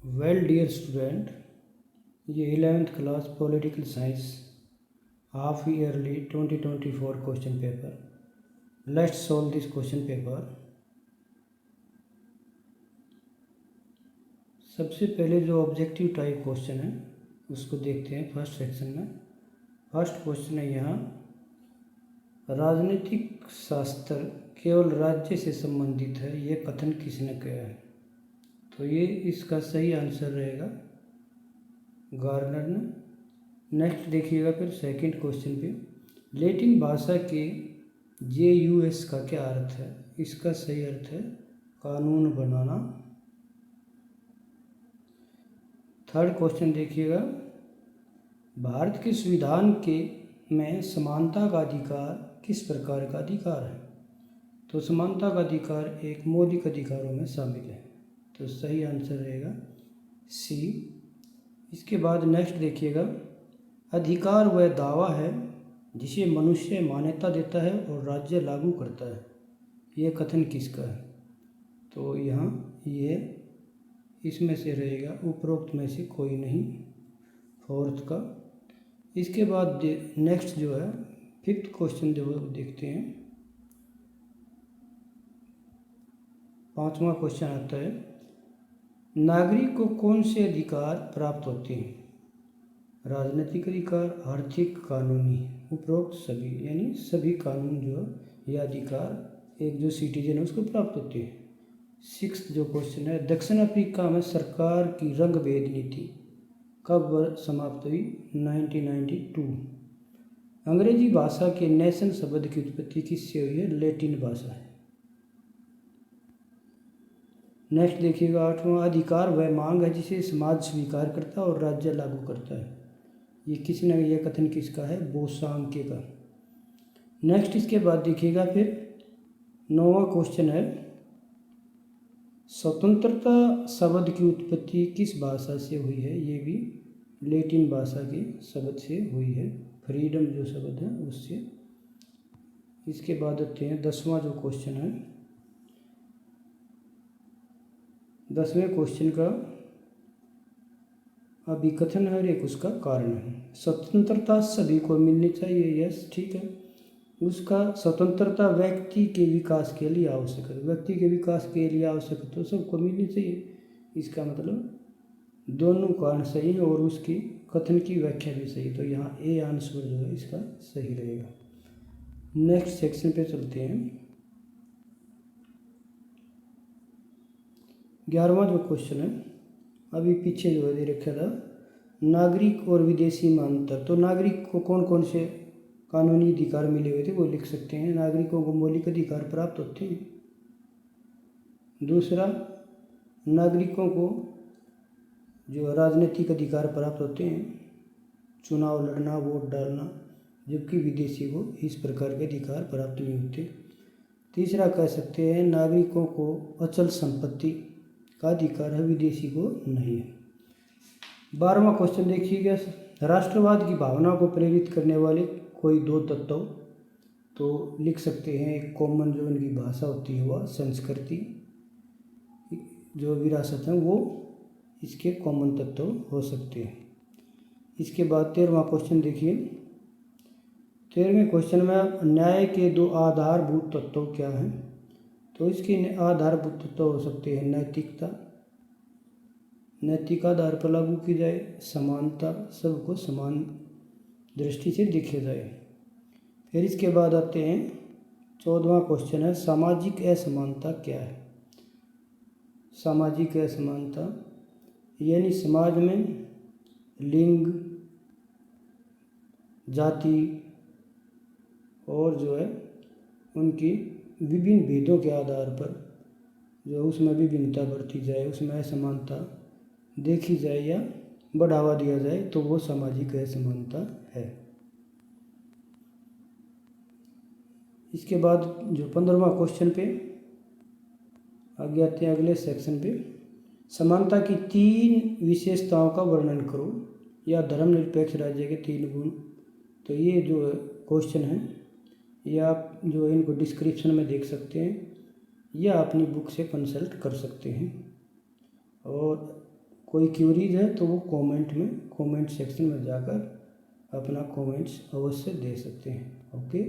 Well dear student, ये 11th class political science half yearly 2024 question paper. Let's solve this question paper. सबसे पहले जो objective type question है उसको देखते हैं फर्स्ट सेक्शन में। फर्स्ट क्वेश्चन है यहाँ, राजनीतिक शास्त्र केवल राज्य से संबंधित है, ये कथन किसने किया है? तो ये इसका सही आंसर रहेगा गार्नर ने। नेक्स्ट देखिएगा फिर सेकंड क्वेश्चन पे, लैटिन भाषा के JUS का क्या अर्थ है? इसका सही अर्थ है कानून बनाना। थर्ड क्वेश्चन देखिएगा, भारत के संविधान के में समानता का अधिकार किस प्रकार का अधिकार है? तो समानता का अधिकार एक मौलिक अधिकारों में शामिल है, तो सही आंसर रहेगा सी। इसके बाद नेक्स्ट देखिएगा, अधिकार वह दावा है जिसे मनुष्य मान्यता देता है और राज्य लागू करता है, यह कथन किसका है? तो यहाँ ये इसमें से रहेगा उपरोक्त में से कोई नहीं, फोर्थ का। इसके बाद नेक्स्ट जो है फिफ्थ क्वेश्चन जो देखते हैं। पांचवा क्वेश्चन आता है, नागरिक को कौन से अधिकार प्राप्त होते हैं? राजनीतिक अधिकार, आर्थिक, कानूनी, उपरोक्त सभी, यानी सभी कानून जो या अधिकार एक जो सिटीजन है उसको प्राप्त होते हैं। सिक्स्थ जो क्वेश्चन है, दक्षिण अफ्रीका में सरकार की रंग भेद नीति कब समाप्त हुई? 1992। अंग्रेजी भाषा के नेशन शब्द की उत्पत्ति किससे हुई है? लैटिन भाषा है। नेक्स्ट देखिएगा आठवां, अधिकार वह मांग है जिसे समाज स्वीकार करता है और राज्य लागू करता है, ये किसने, यह कथन किसका है? बोसांके का। नेक्स्ट इसके बाद देखिएगा फिर नौवां क्वेश्चन है, स्वतंत्रता शब्द की उत्पत्ति किस भाषा से हुई है? ये भी लैटिन भाषा के शब्द से हुई है, फ्रीडम जो शब्द है उससे। इसके बाद आते हैं 10वां जो क्वेश्चन है। 10वें क्वेश्चन का अभिकथन है और एक उसका कारण है। स्वतंत्रता सभी को मिलनी चाहिए, यस ठीक है। उसका स्वतंत्रता व्यक्ति के विकास के लिए आवश्यक है, व्यक्ति के विकास के लिए आवश्यक है तो सबको मिलनी चाहिए, इसका मतलब दोनों कारण सही है और उसकी कथन की व्याख्या भी सही, तो यहाँ ए आंसर जो है इसका सही रहेगा। नेक्स्ट सेक्शन पे चलते हैं। 11वां जो क्वेश्चन है, अभी पीछे जो है दे रखा था, नागरिक और विदेशी में अंतर। तो नागरिक को कौन कौन से कानूनी अधिकार मिले हुए थे वो लिख सकते हैं। नागरिकों को मौलिक अधिकार प्राप्त होते हैं। दूसरा, नागरिकों को जो राजनीतिक अधिकार प्राप्त होते हैं, चुनाव लड़ना, वोट डालना, जबकि विदेशी को इस प्रकार के अधिकार प्राप्त नहीं होते। तीसरा कह सकते हैं नागरिकों को अचल संपत्ति का अधिकार है, विदेशी को नहीं है। 12वां क्वेश्चन देखिएगा, राष्ट्रवाद की भावना को प्रेरित करने वाले कोई दो तत्व, तो लिख सकते हैं एक कॉमन जो इनकी भाषा होती है वह संस्कृति, जो विरासत है वो इसके कॉमन तत्व हो सकते हैं। इसके बाद 13वां क्वेश्चन देखिए। 13वें क्वेश्चन में न्याय के दो आधारभूत तत्व क्या हैं? तो इसके आधारभूत तत्व हो सकते हैं नैतिकता, नैतिक आधार पर लागू की जाए, समानता, सबको समान दृष्टि से देखे जाए। फिर इसके बाद आते हैं 14वां क्वेश्चन है, सामाजिक असमानता क्या है? सामाजिक असमानता यानी समाज में लिंग, जाति और जो है उनकी विभिन्न भेदों के आधार पर जो उसमें विभिन्नता बरती जाए, उसमें असमानता देखी जाए या बढ़ावा दिया जाए, तो वो सामाजिक असमानता है। इसके बाद जो 15वां क्वेश्चन पे आगे आते हैं अगले सेक्शन पे, समानता की 3 विशेषताओं का वर्णन करो या धर्मनिरपेक्ष राज्य के 3 गुण। तो ये जो क्वेश्चन है ये आप जो इनको डिस्क्रिप्शन में देख सकते हैं या अपनी बुक से कंसल्ट कर सकते हैं। और कोई क्यूरीज है तो वो कमेंट सेक्शन में जाकर अपना कमेंट्स अवश्य दे सकते हैं। ओके।